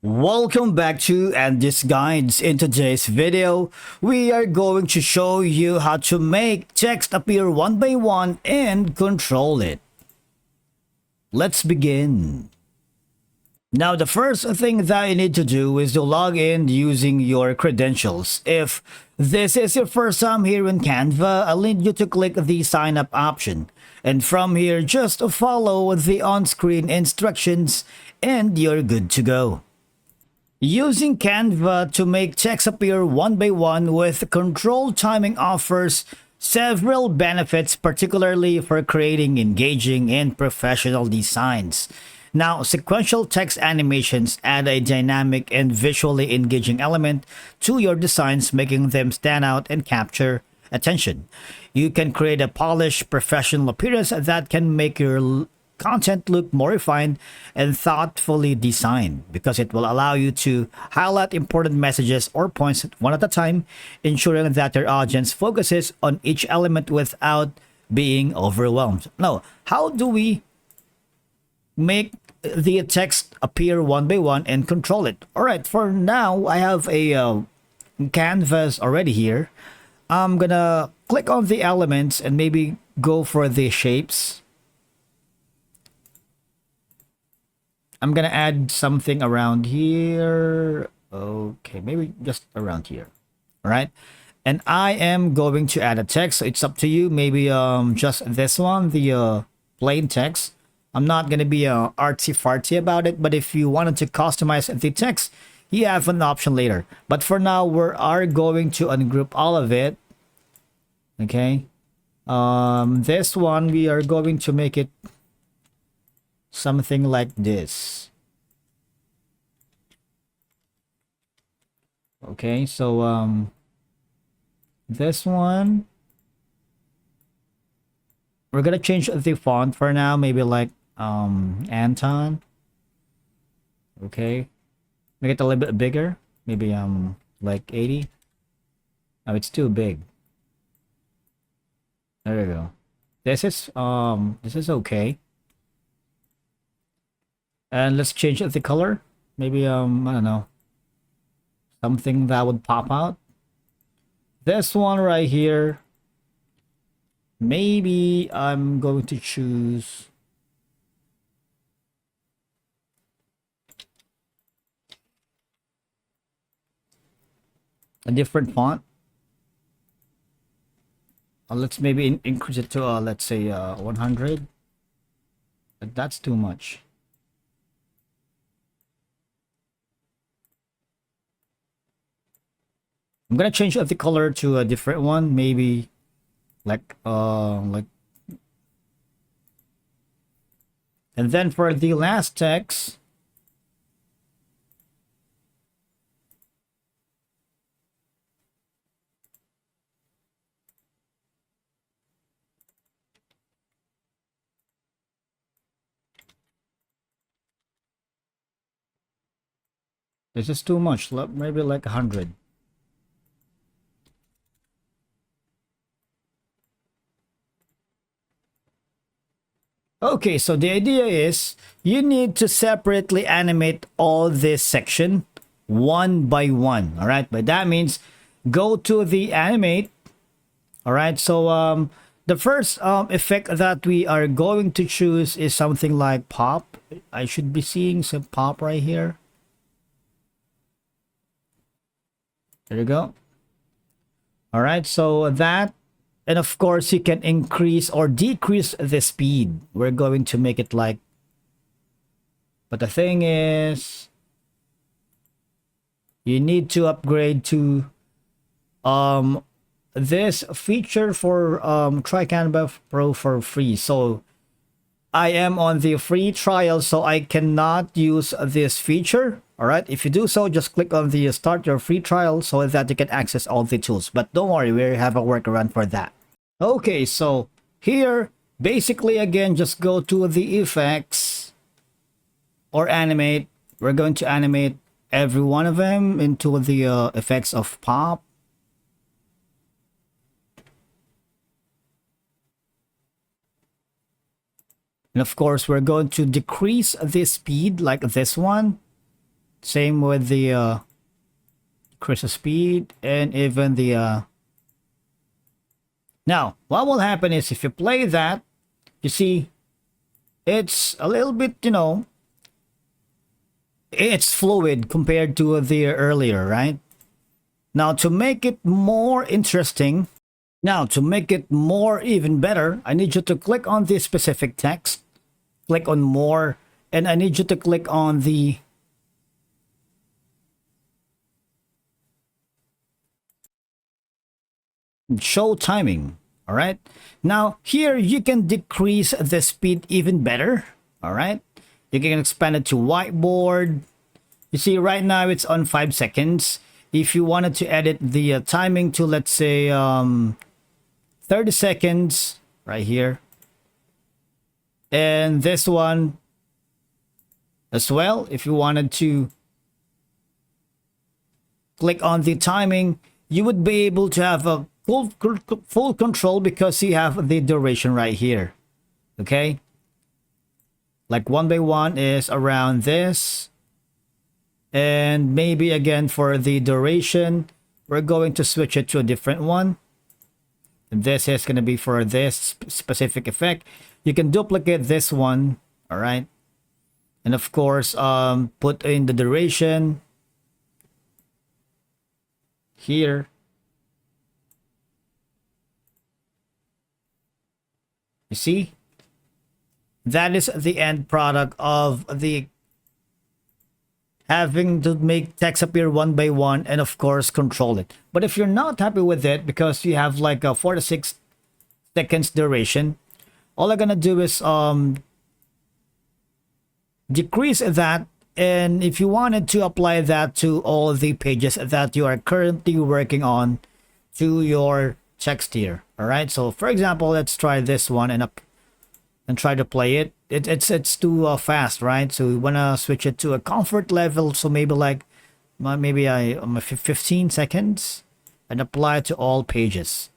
Welcome back to and this guides. In today's video, we are going to show you how to make text appear one by one and control it. Let's begin. Now, the first thing that you need to do is to log in using your credentials. If this is your first time here in Canva, I'll need you to click the sign up option. And from here, just follow the on-screen instructions and you're good to go. Using Canva to make text appear one by one with control timing offers several benefits, particularly for creating engaging and professional designs. Now, sequential text animations add a dynamic and visually engaging element to your designs, making them stand out and capture attention. You can create a polished, professional appearance that can make your content look more refined and thoughtfully designed, because it will allow you to highlight important messages or points one at a time, ensuring that your audience focuses on each element without being overwhelmed. Now, how do we make the text appear one by one and control it? All right, for now, I have a canvas already here. I'm gonna click on the elements and maybe go for the shapes. I'm gonna add something around here. Okay, maybe just around here. All right. And I am going to add a text. So it's up to you. Maybe just this one, the plain text. I'm not gonna be artsy fartsy about it, but if you wanted to customize the text, you have an option later. But for now, we are going to ungroup all of it. Okay. This one, we are going to make it something like this. Okay, so this one, we're gonna change the font for now, maybe like Anton. Okay, make it a little bit bigger, maybe like 80. Oh, it's too big. There we go. This is okay. And let's change the color. Maybe, I don't know, something that would pop out. This one right here. Maybe I'm going to choose a different font. Let's maybe increase it to, let's say, 100. But that's too much. I'm gonna change the color to a different one, maybe like and then for the last text, this is too much. Maybe like 100. Okay, so the idea is you need to separately animate all this section one by one. All right, but that means go to the animate. All right, so the first effect that we are going to choose is something like pop. I should be seeing some pop right here. There you go. All right, so that. And of course, you can increase or decrease the speed. We're going to make it like, but the thing is, you need to upgrade to this feature for try Canva Pro for free. So I am on the free trial, so I cannot use this feature. All right, if you do so, just click on the start your free trial so that you can access all the tools. But don't worry, we have a workaround for that. Okay, so here, basically, again, just go to the effects or animate. We're going to animate every one of them into the effects of pop. And of course, we're going to decrease the speed like this one. Same with the increase the speed and even the now what will happen is if you play that, you see it's a little bit, you know, it's fluid compared to the earlier, right? Now to make it more interesting, now to make it more even better, I need you to click on this specific text, click on more, and I need you to click on the show timing. All right. Now here you can decrease the speed even better. All right. You can expand it to whiteboard. You see right now it's on 5 seconds. If you wanted to edit the timing to, let's say 30 seconds right here. And this one as well, if you wanted to click on the timing, you would be able to have a full control because you have the duration right here. Okay, like 1 by 1 is around this, and maybe again for the duration we're going to switch it to a different one. This is going to be for this specific effect. You can duplicate this one. All right, and of course put in the duration here. You see, that is the end product of the having to make text appear 1 by 1 and of course control it. But if you're not happy with it because you have like a 4 to 6 seconds duration, all I'm gonna do is decrease that. And if you wanted to apply that to all the pages that you are currently working on to your text here. All right, so for example, let's try this one and try to play it. It's too fast, right? So we want to switch it to a comfort level, so maybe like maybe 15 seconds and apply it to all pages.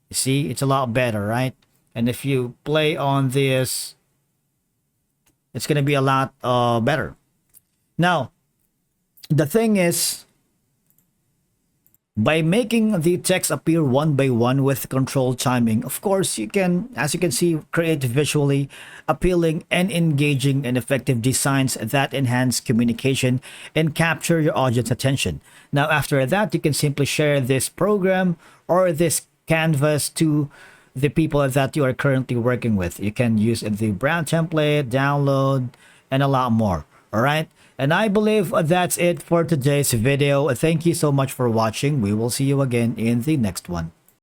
You see, it's a lot better, right? And if you play on this, it's gonna be a lot better. Now the thing is, by making the text appear 1 by 1 with controlled timing, of course you can, as you can see, create visually appealing and engaging and effective designs that enhance communication and capture your audience attention. Now after that, you can simply share this program or this canvas to the people that you are currently working with. You can use the brand template, download, and a lot more. All right. And I believe that's it for today's video. Thank you so much for watching. We will see you again in the next one.